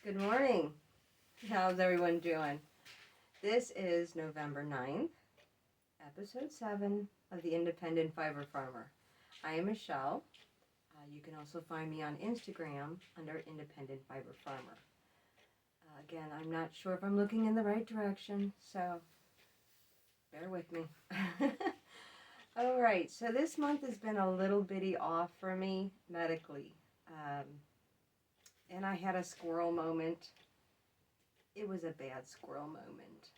Good morning. How's everyone doing? This is November 9th, episode 7 of the Independent Fiber Farmer. I am Michelle. You can also find me on Instagram under Independent Fiber Farmer. Again, I'm not sure if I'm looking in the right direction, so bear with me. Alright, so this month has been a little bitty off for me medically. And I had a squirrel moment. It was a bad squirrel moment.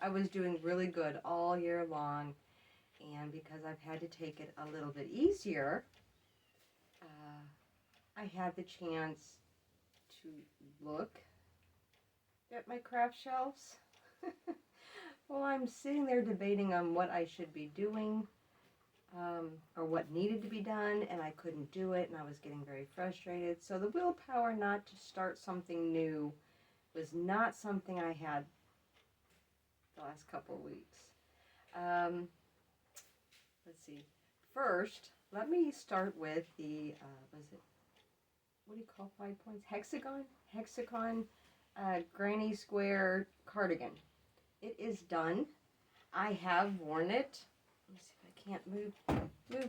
I was doing really good all year long, and because I've had to take it a little bit easier, I had the chance to look at my craft shelves. Well, I'm sitting there debating on what I should be doing, or what needed to be done, and I couldn't do it, and I was getting very frustrated. So the willpower not to start something new was not something I had the last couple of weeks. Let's see. First, let me start with the, what do you call 5 points? Hexagon granny square cardigan. It is done. I have worn it. Let me see if I can't move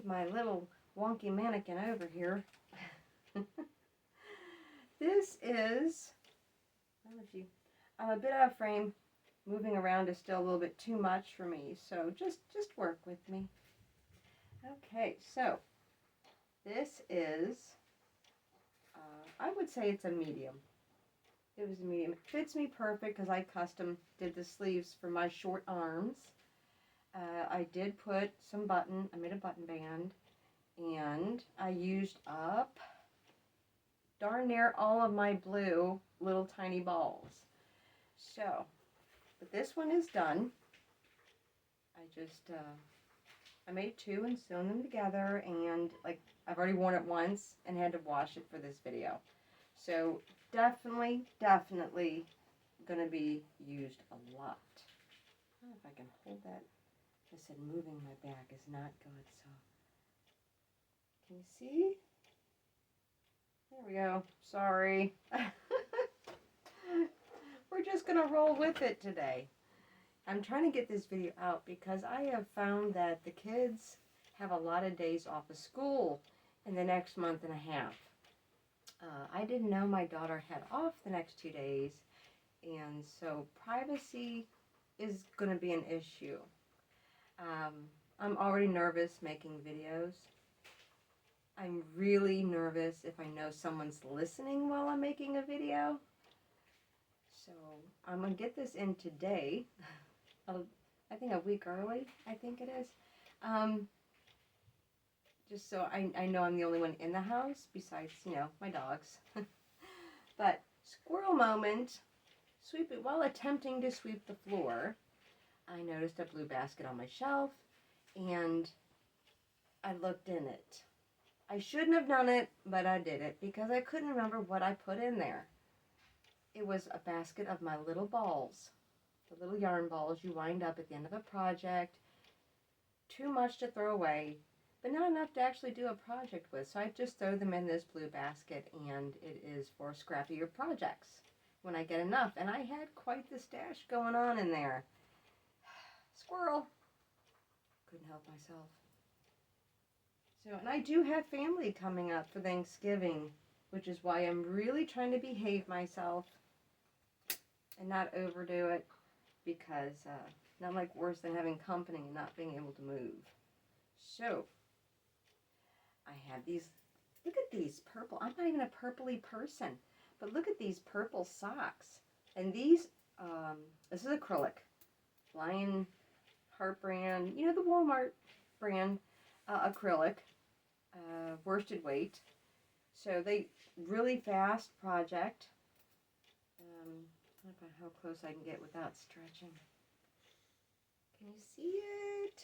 my little wonky mannequin over here. This is, I'm a bit out of frame. Moving around is still a little bit too much for me, so just work with me. Okay, so this is, I would say it's a medium. It was a medium. It fits me perfect because I custom did the sleeves for my short arms. I did put some I made a button band, and I used up darn near all of my blue little tiny balls. So, but this one is done. I made two and sewn them together, and like I've already worn it once and had to wash it for this video. So definitely gonna be used a lot. I don't know if I can hold that. I said moving my back is not good, so can you see? There we go. Sorry. We're just gonna roll with it today. I'm trying to get this video out because I have found that the kids have a lot of days off of school in the next month and a half. I didn't know my daughter had off the next 2 days, and so privacy is going to be an issue. I'm already nervous making videos. I'm really nervous if I know someone's listening while I'm making a video. So I'm going to get this in today. I think a week early, I think it is. Just so I know I'm the only one in the house besides, my dogs. But squirrel moment, while attempting to sweep the floor, I noticed a blue basket on my shelf, and I looked in it. I shouldn't have done it, but I did it because I couldn't remember what I put in there. It was a basket of my little balls. The little yarn balls you wind up at the end of a project. Too much to throw away, but not enough to actually do a project with. So I just throw them in this blue basket, and it is for scrappier projects when I get enough. And I had quite the stash going on in there. Squirrel. Couldn't help myself. So, and I do have family coming up for Thanksgiving, which is why I'm really trying to behave myself and not overdo it, because not like worse than having company and not being able to move. So, I have these, look at these purple, I'm not even a purpley person, but look at these purple socks. And these, this is acrylic, Lionheart brand, the Walmart brand acrylic, worsted weight. So they, really fast project. I don't know how close I can get without stretching. Can you see it?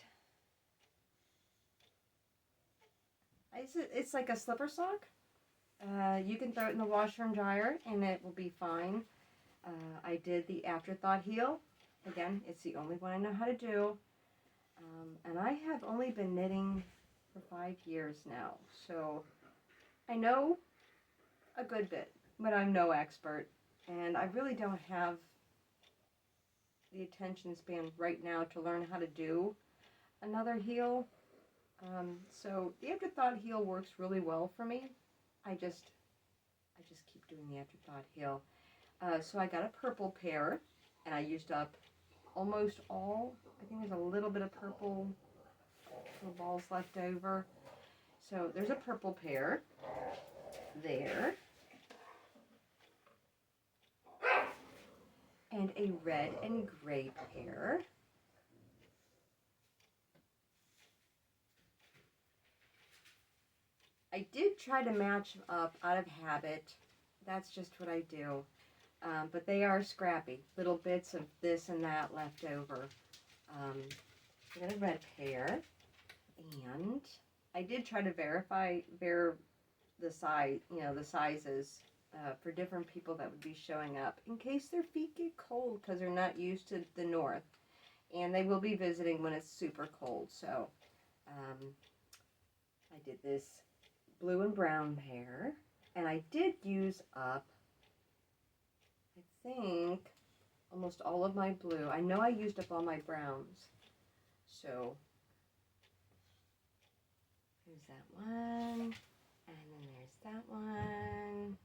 It's like a slipper sock. You can throw it in the washer and dryer and it will be fine. I did the afterthought heel. Again, it's the only one I know how to do. And I have only been knitting for 5 years now. So I know a good bit. but I'm no expert. And I really don't have the attention span right now to learn how to do another heel. So the afterthought heel works really well for me. I just keep doing the afterthought heel. So I got a purple pair, and I used up almost all. I think there's a little bit of purple little balls left over. So there's a purple pair there, and a red and gray pair. I did try to match them up out of habit. That's just what I do. But they are scrappy. Little bits of this and that left over. I got a red pair. And I did try to verify the size, the sizes for different people that would be showing up in case their feet get cold because they're not used to the north. And they will be visiting when it's super cold. So I did this blue and brown pair, and I did use up, I think, almost all of my blue. I know I used up all my browns, so there's that one, and then there's that one.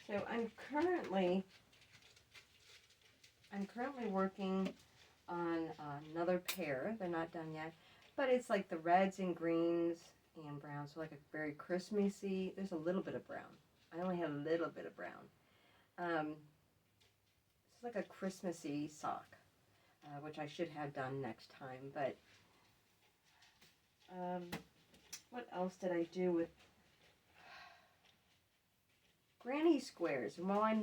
So I'm currently working on another pair. They're not done yet, but it's like the reds and greens and brown, so like a very Christmassy. There's a little bit of brown. I only had a little bit of brown. It's like a Christmassy sock, which I should have done next time. But what else did I do with granny squares? And while I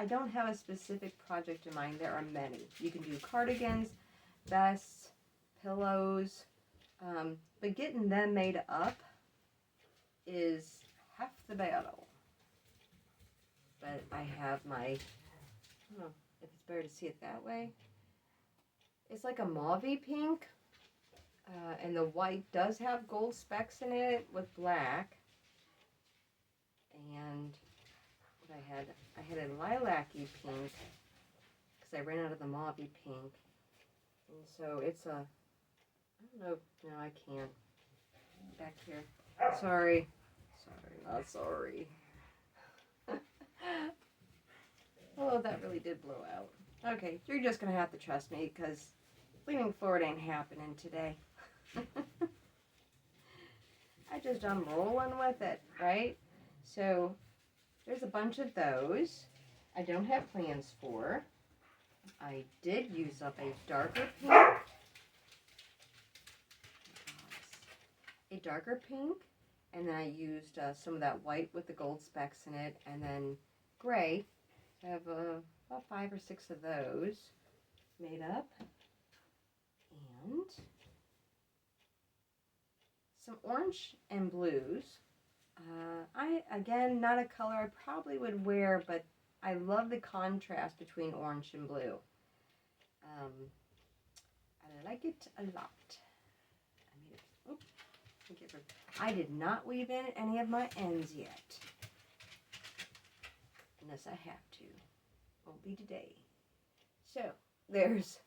don't have a specific project in mind. There are many. You can do cardigans, vests, pillows. But getting them made up is half the battle. But I have my, I don't know if it's better to see it that way. It's like a mauve-y pink. And the white does have gold specks in it with black. And what I had a lilac-y pink because I ran out of the mauve-y pink. And so it's a, I don't know, no, I can't. Back here. Sorry, not sorry. Oh, that really did blow out. Okay, you're just going to have to trust me because leaning forward ain't happening today. I'm rolling with it, right? So there's a bunch of those I don't have plans for. I did use up a darker pink, and then I used some of that white with the gold specks in it, and then gray. I have about 5 or 6 of those made up, and some orange and blues. Again, not a color I probably would wear, but I love the contrast between orange and blue. I like it a lot. I did not weave in any of my ends yet. Unless I have to. Won't be today. So, there's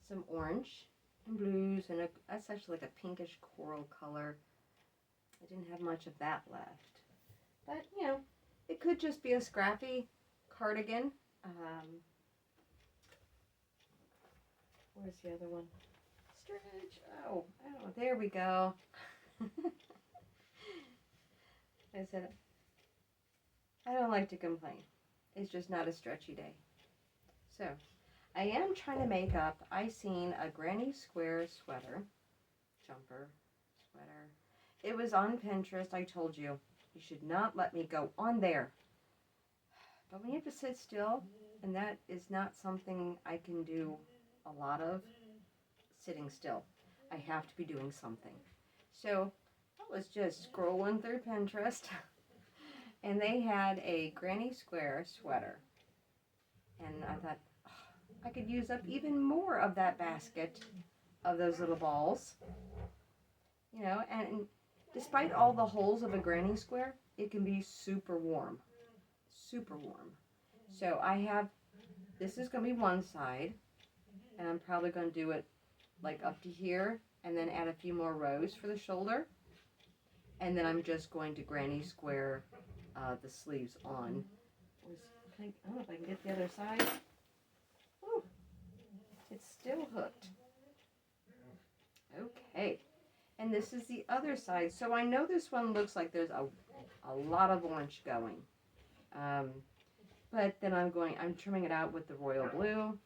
some orange and blues, and that's actually like a pinkish coral color. I didn't have much of that left. But, it could just be a scrappy cardigan. Where's the other one? Stretch. Oh, there we go. I said, I don't like to complain. It's just not a stretchy day. So, I am trying to make up, I seen a granny square sweater, jumper, sweater. It was on Pinterest. I told you, you should not let me go on there. But when you have to sit still, and that is not something I can do a lot of, sitting still. I have to be doing something. So I was just scrolling through Pinterest, and they had a granny square sweater. And I thought, I could use up even more of that basket of those little balls. And despite all the holes of a granny square, it can be super warm. Super warm. So I have, this is going to be one side, and I'm probably going to do it like up to here, and then add a few more rows for the shoulder. And then I'm just going to granny square the sleeves on. I don't know if I can get the other side. Ooh, it's still hooked. Okay. And this is the other side. So I know this one looks like there's a lot of orange going. But then I'm trimming it out with the royal blue.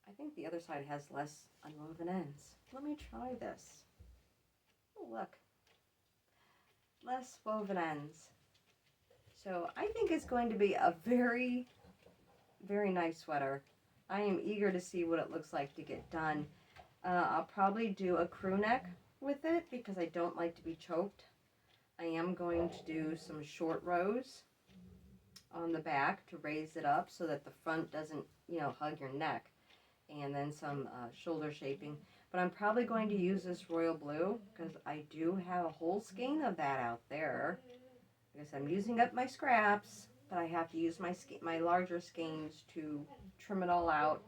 I think the other side has less unwoven ends. Let me try this. Oh, look. Less woven ends. So I think it's going to be a very, very nice sweater. I am eager to see what it looks like to get done. I'll probably do a crew neck with it because I don't like to be choked. I am going to do some short rows on the back to raise it up so that the front doesn't, hug your neck. And then some shoulder shaping. But I'm probably going to use this royal blue because I do have a whole skein of that out there. Because I'm using up my scraps, but I have to use my larger skeins to trim it all out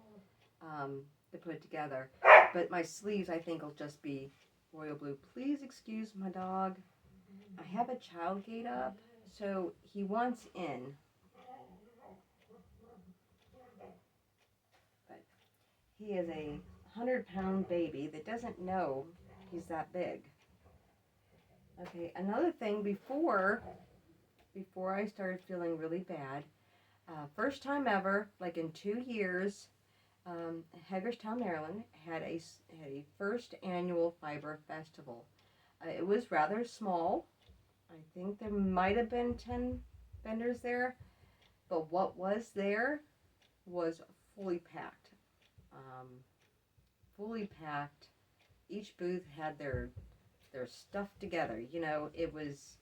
to put it together. But my sleeves, I think, will just be royal blue. Please excuse my dog. I have a child gate up, so he wants in. But he is a 100-pound baby that doesn't know he's that big. Okay, another thing before I started feeling really bad, first time ever, like in 2 years, Hagerstown, Maryland had a first annual fiber festival. It was rather small. I think there might have been 10 vendors there, but what was there was fully packed. Fully packed. Each booth had their stuff together. It was.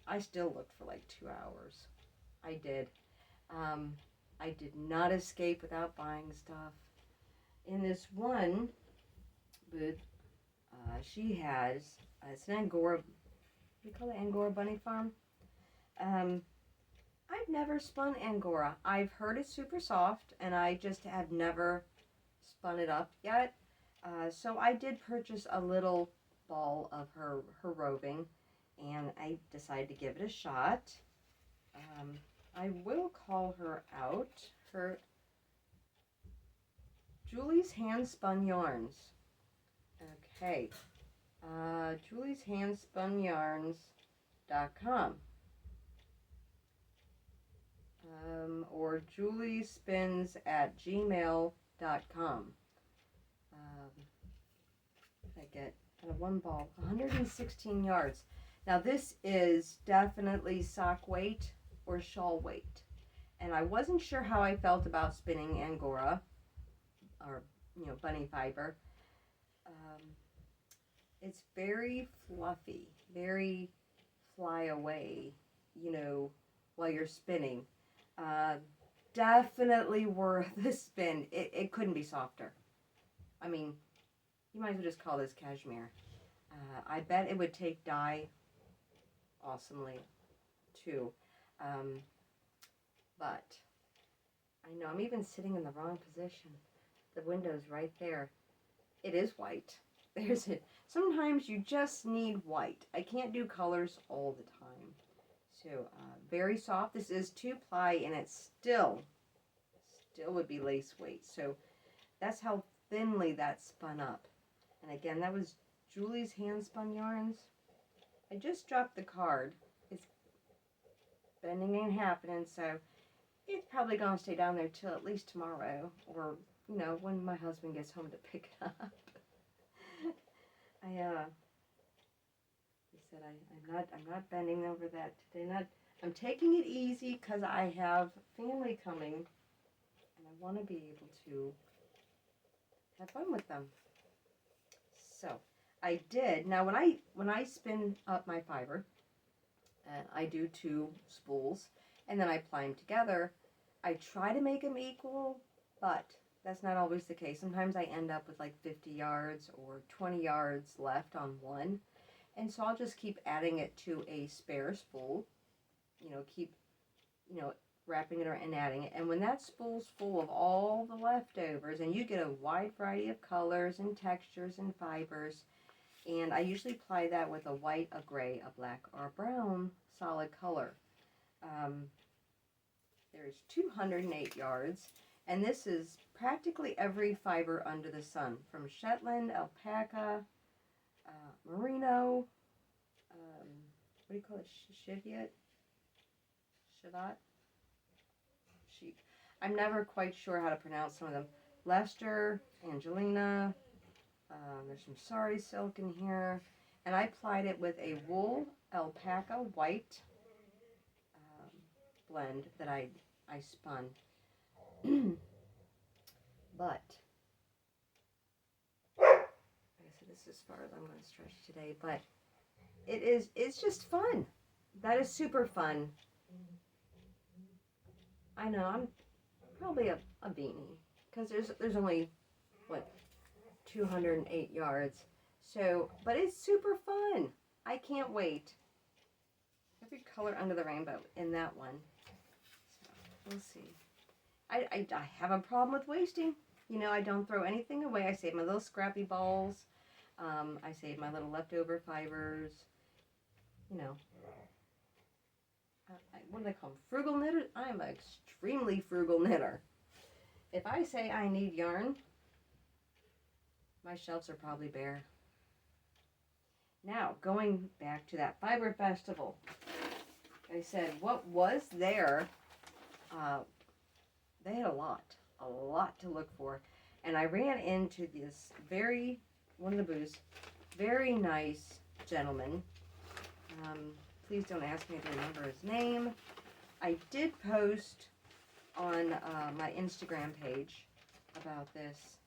I still looked for like 2 hours. I did. I did not escape without buying stuff. In this one booth, she has, it's an Angora, what do you call it, Angora bunny farm? I've never spun Angora. I've heard it's super soft, and I just have never spun it up yet. So I did purchase a little ball of her roving, and I decided to give it a shot. I will call her out. Her Julie's Hand Spun Yarns. Okay. Julie's HandSpunYarns.com. Or juliespins@gmail.com. I get out of one ball, 116 yards. Now this is definitely sock weight or shawl weight. And I wasn't sure how I felt about spinning Angora or, bunny fiber. It's very fluffy, very fly away, while you're spinning. Definitely worth the spin. It couldn't be softer. I mean, you might as well just call this cashmere. I bet it would take dye awesomely too. But I know I'm even sitting in the wrong position. The window's right there. It is white. There's it. Sometimes you just need white. I can't do colors all the time. So very soft. This is 2-ply, and it still would be lace weight. So that's how thinly that spun up. And again, that was Julie's Hand Spun Yarns. I just dropped the card. It's bending ain't happening, so it's probably gonna stay down there till at least tomorrow, or when my husband gets home to pick it up. He said I'm not bending over that today. I'm taking it easy because I have family coming, and I want to be able to have fun with them. So I did. Now when I spin up my fiber, I do 2 spools, and then I ply them together. I try to make them equal, but That's not always the case. Sometimes I end up with like 50 yards or 20 yards left on one. And so I'll just keep adding it to a spare spool. Keep, wrapping it around and adding it. And when that spool's full of all the leftovers, and you get a wide variety of colors and textures and fibers, and I usually apply that with a white, a gray, a black, or a brown solid color. There's 208 yards, and this is practically every fiber under the sun, from Shetland, alpaca, merino, what do you call it, Cheviot? Chevat? Sheep. I'm never quite sure how to pronounce some of them. Leicester, Angelina, there's some sari silk in here, and I applied it with a wool alpaca white blend that I spun. But like I said, this is as far as I'm going to stretch today, but it's just fun. That is super fun. I know, I'm probably a beanie, because there's only, what, 208 yards. So, but it's super fun. I can't wait. Every color under the rainbow in that one. So, we'll see. I have a problem with wasting. I don't throw anything away. I save my little scrappy balls. I save my little leftover fibers. What do they call them? Frugal knitter? I'm an extremely frugal knitter. If I say I need yarn, my shelves are probably bare. Now, going back to that fiber festival, I said, what was there? They had a lot to look for. And I ran into this one of the booths, very nice gentleman. Please don't ask me to remember his name. I did post on my Instagram page about this.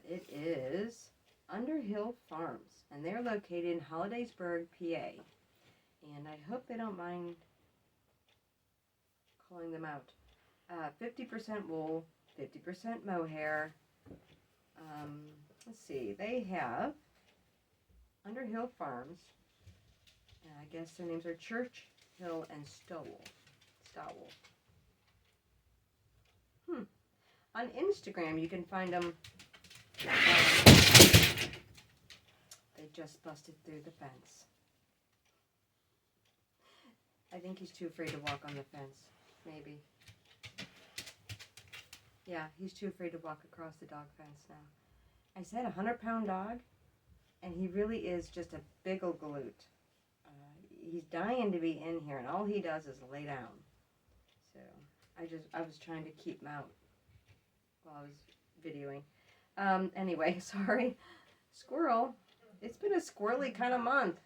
It is Underhill Farms, and they're located in Hollidaysburg, PA. And I hope they don't mind calling them out. 50% wool, 50% mohair. Let's see, they have Underhill Farms. I guess their names are Church, Hill, and Stowell. On Instagram, you can find them. They just busted through the fence. I think he's too afraid to walk on the fence. Maybe. Yeah, he's too afraid to walk across the dog fence now. I said 100-pound dog, and he really is just a big ol' galoot. He's dying to be in here, and all he does is lay down. So I was trying to keep him out while I was videoing. Anyway, sorry. Squirrel. It's been a squirrely kind of month.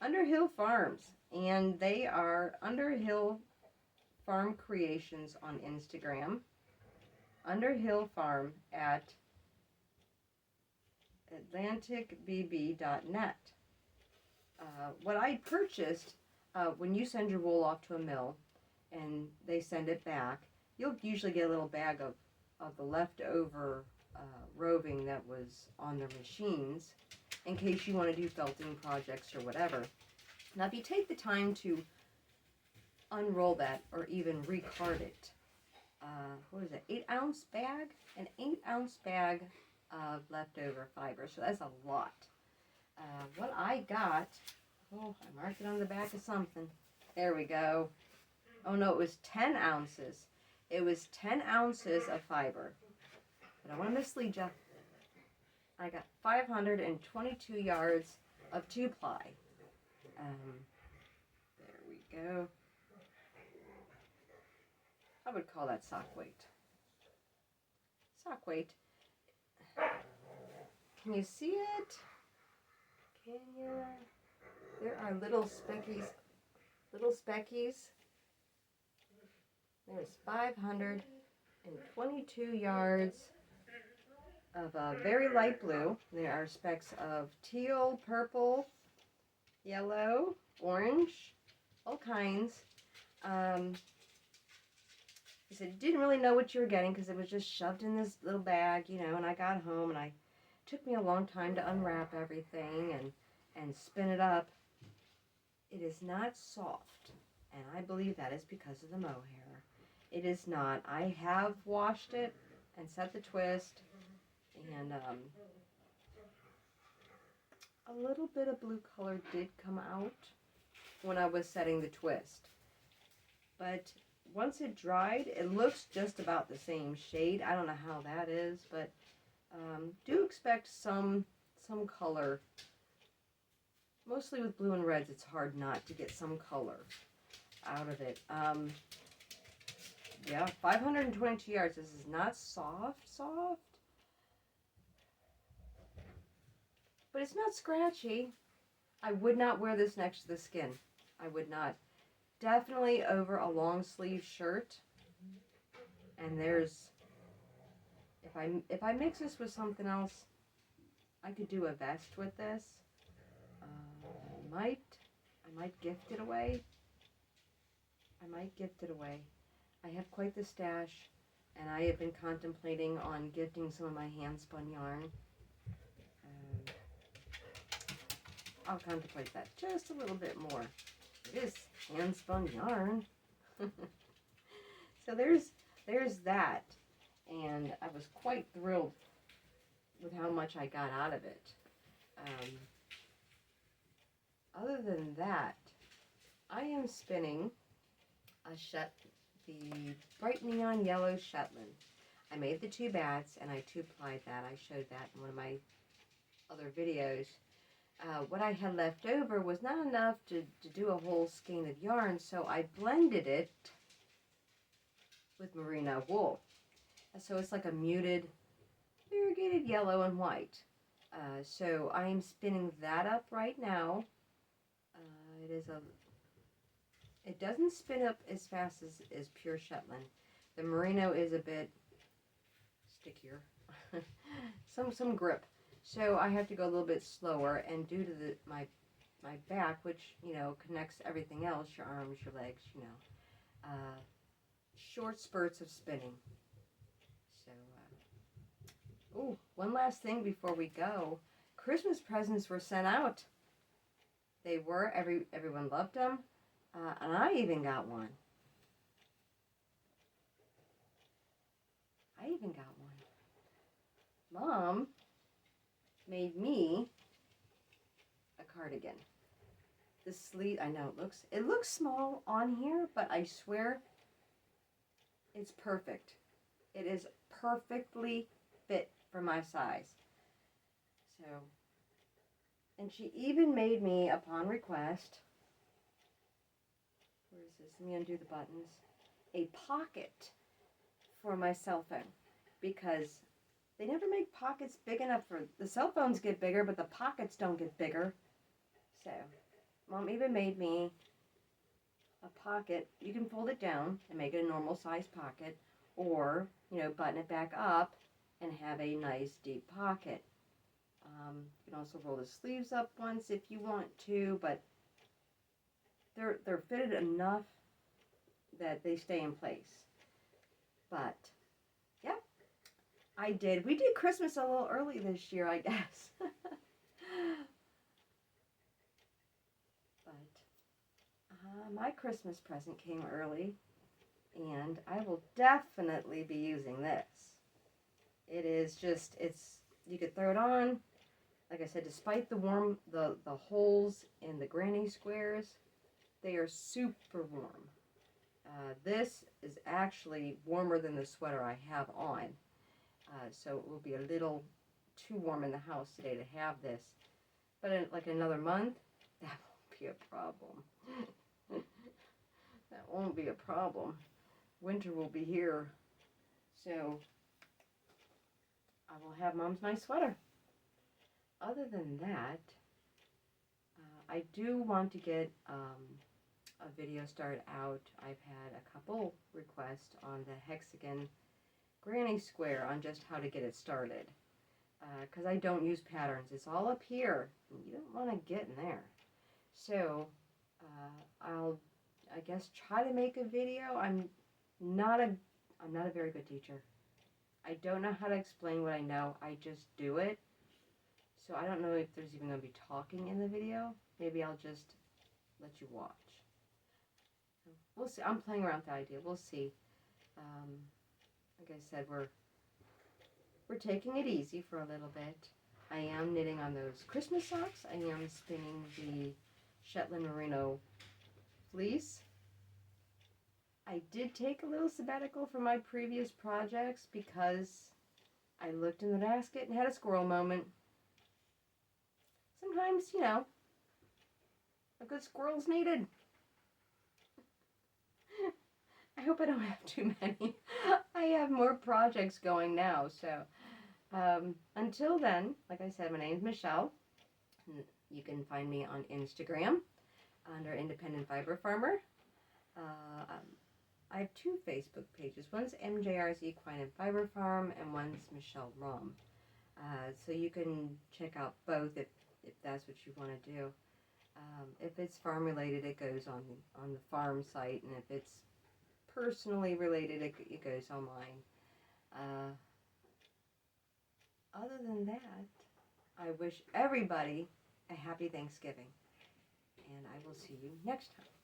Underhill Farms, and they are Underhill Farm Creations on Instagram. Underhill Farm at atlanticbb.net. What I purchased, when you send your wool off to a mill and they send it back, you'll usually get a little bag of the leftover roving that was on their machines in case you want to do felting projects or whatever. Now, if you take the time to unroll that or even recard it, what is it, 8-ounce bag? An 8-ounce bag of leftover fiber, so that's a lot. What I got, I marked it on the back of something. There we go. Oh no, it was 10 ounces. It was 10 ounces of fiber. But I want to mislead you. I got 522 yards of 2-ply. There we go. I would call that sock weight. Sock weight. Can you see it? Can you? There are little speckies. There's 522 yards of very light blue. There are specks of teal, purple, yellow, orange, all kinds. He said, you didn't really know what you were getting because it was just shoved in this little bag, you know, and I got home and it took me a long time to unwrap everything and spin it up. It is not soft, and I believe that is because of the mohair. It is not. I have washed it and set the twist, and a little bit of blue color did come out when I was setting the twist. But once it dried, it looks just about the same shade. I don't know how that is, but do expect some color. Mostly with blue and reds, it's hard not to get some color out of it. Yeah, 522 yards. This is not soft, but it's not scratchy. I would not wear this next to the skin. I would not. Definitely over a long sleeve shirt. And there's, if I mix this with something else, I could do a vest with this. I might gift it away. I have quite the stash, and I have been contemplating on gifting some of my hand-spun yarn. I'll contemplate that just a little bit more. It is hand-spun yarn. So there's that, and I was quite thrilled with how much I got out of it. Other than that, I am spinning the bright neon yellow Shetland. I made the 2 bats and I 2-plied that. I showed that in one of my other videos. What I had left over was not enough to do a whole skein of yarn, so I blended it with merino wool. So it's like a muted, variegated yellow and white. So I am spinning that up right now. It doesn't spin up as fast as pure Shetland. The merino is a bit stickier, some grip. So I have to go a little bit slower, and due to my back, which, you know, connects everything else, your arms, your legs, you know, short spurts of spinning. So, one last thing before we go. Christmas presents were sent out. They were, everyone loved them, and I even got one. Mom made me a cardigan. The sleeve, I know it looks small on here, but I swear it's perfect. It is perfectly fit for my size. So, and she even made me, upon request, where is this? Let me undo the buttons. A pocket for my cell phone, because they never make pockets big enough for, the cell phones get bigger, but the pockets don't get bigger. So, Mom even made me a pocket. You can fold it down and make it a normal size pocket, or, you know, button it back up and have a nice deep pocket. You can also roll the sleeves up once if you want to, but they're fitted enough that they stay in place. But yeah, we did Christmas a little early this year, I guess. But my Christmas present came early, and I will definitely be using this. It is just, you could throw it on. Like I said, despite the holes in the granny squares, they are super warm. This is actually warmer than the sweater I have on. So it will be a little too warm in the house today to have this. But in like another month, that won't be a problem. That won't be a problem. Winter will be here. So I will have Mom's nice sweater. Other than that, I do want to get a video started out. I've had a couple requests on the hexagon granny square on just how to get it started. Because I don't use patterns. It's all up here. You don't want to get in there. So I'll, I guess, try to make a video. I'm not a I'm not a very good teacher. I don't know how to explain what I know. I just do it. So I don't know if there's even going to be talking in the video. Maybe I'll just let you watch. We'll see. I'm playing around with the idea. We'll see. Like I said, we're taking it easy for a little bit. I am knitting on those Christmas socks. I am spinning the Shetland Merino fleece. I did take a little sabbatical from my previous projects because I looked in the basket and had a squirrel moment. Sometimes, you know, a good squirrel's needed. I hope I don't have too many. I have more projects going now, so until then, like I said, my name is Michelle. You can find me on Instagram under Independent Fiber Farmer. I have 2 Facebook pages. One's MJR's Equine and Fiber Farm, and one's Michelle Rom. So you can check out both if that's what you want to do. If it's farm related, it goes on the farm site, and if it's personally related, it goes on mine. Other than that, I wish everybody a happy Thanksgiving, and I will see you next time.